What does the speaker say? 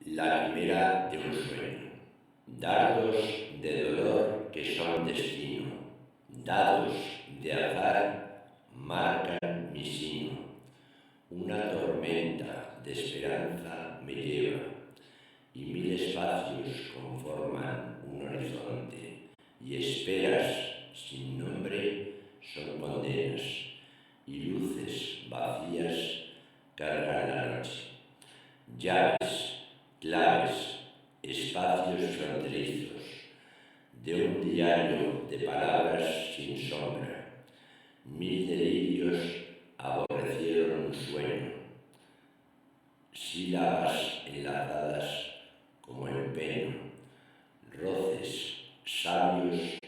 La quimera de un sueño. Dardos de dolor que son destino, dados de azar marcan mi sino. Una tormenta de esperanza me lleva y mil espacios conforman un horizonte y esperas sin nombre son condenas y luces vacías cargan la noche. Llaves, claves, espacios fronterizos de un diario de palabras sin sombra. Mil delirios aborrecieron un sueño, sílabas enlazadas como empeño, roces sabios